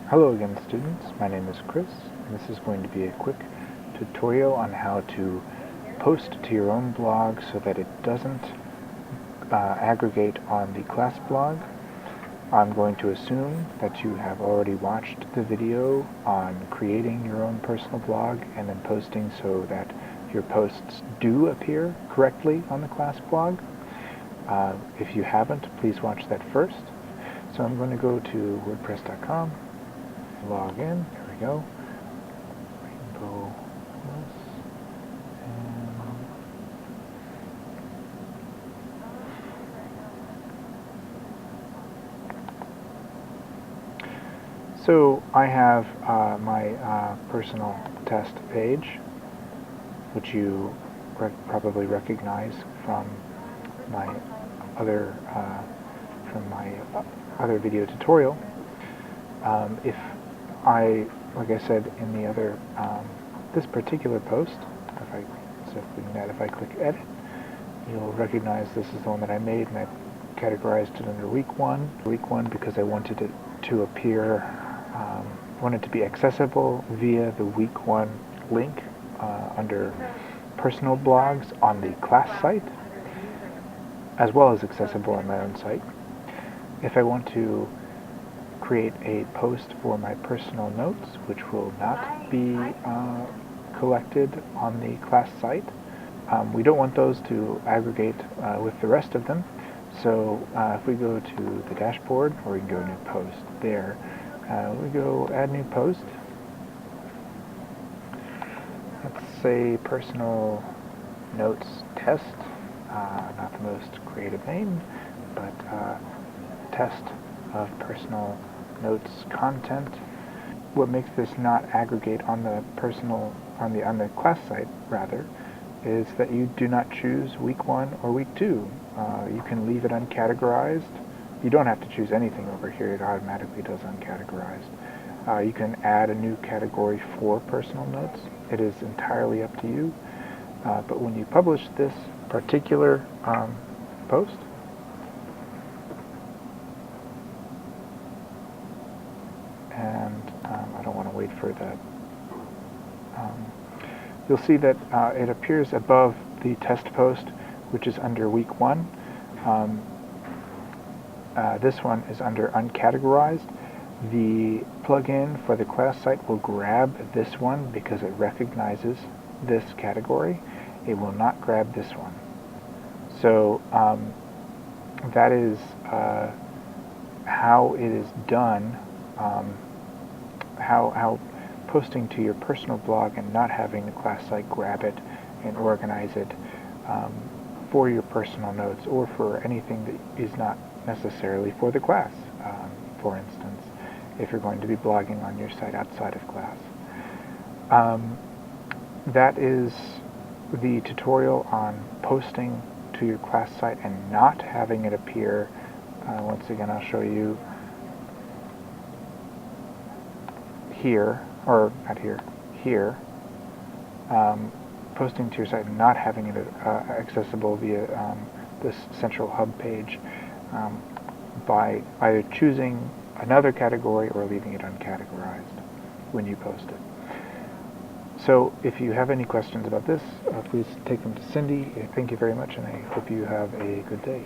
Hello again, students. My name is Chris, and this is going to be a quick tutorial on how to post to your own blog so that it doesn't aggregate on the class blog. I'm going to assume that you have already watched the video on creating your own personal blog and then posting so that your posts do appear correctly on the class blog. If you haven't, please watch that first. So I'm going to go to wordpress.com. Log in, there we go. Rainbow plus, so I have my personal test page, which you probably recognize from my other video tutorial. Like I said in the other, this particular post, if I click edit, you'll recognize this is the one that I made, and I categorized it under week one. Week one because I wanted it to appear, wanted to be accessible via the week one link under personal blogs on the class site, as well as accessible on my own site. If I want to create a post for my personal notes, which will not be collected on the class site, we don't want those to aggregate with the rest of them. So if we go to the dashboard, or we can go new post there, we go add new post. Let's say personal notes test, not the most creative name, but test of personal notes content. What makes this not aggregate on the on the class site rather is that you do not choose week one or week two. You can leave it uncategorized. You don't have to choose anything over here. It automatically does uncategorized. You can add a new category for personal notes. It is entirely up to you. But when you publish this particular post, and I don't want to wait for that. You'll see that it appears above the test post, which is under week one. This one is under uncategorized. The plugin for the class site will grab this one because it recognizes this category. It will not grab this one. So that is how it is done. How posting to your personal blog and not having the class site grab it and organize it for your personal notes or for anything that is not necessarily for the class. For instance, if you're going to be blogging on your site outside of class. That is the tutorial on posting to your class site and not having it appear. Once again, I'll show you here, or not here, here, posting to your site and not having it accessible via this central hub page by either choosing another category or leaving it uncategorized when you post it. So if you have any questions about this, please take them to Cindy. Thank you very much, and I hope you have a good day.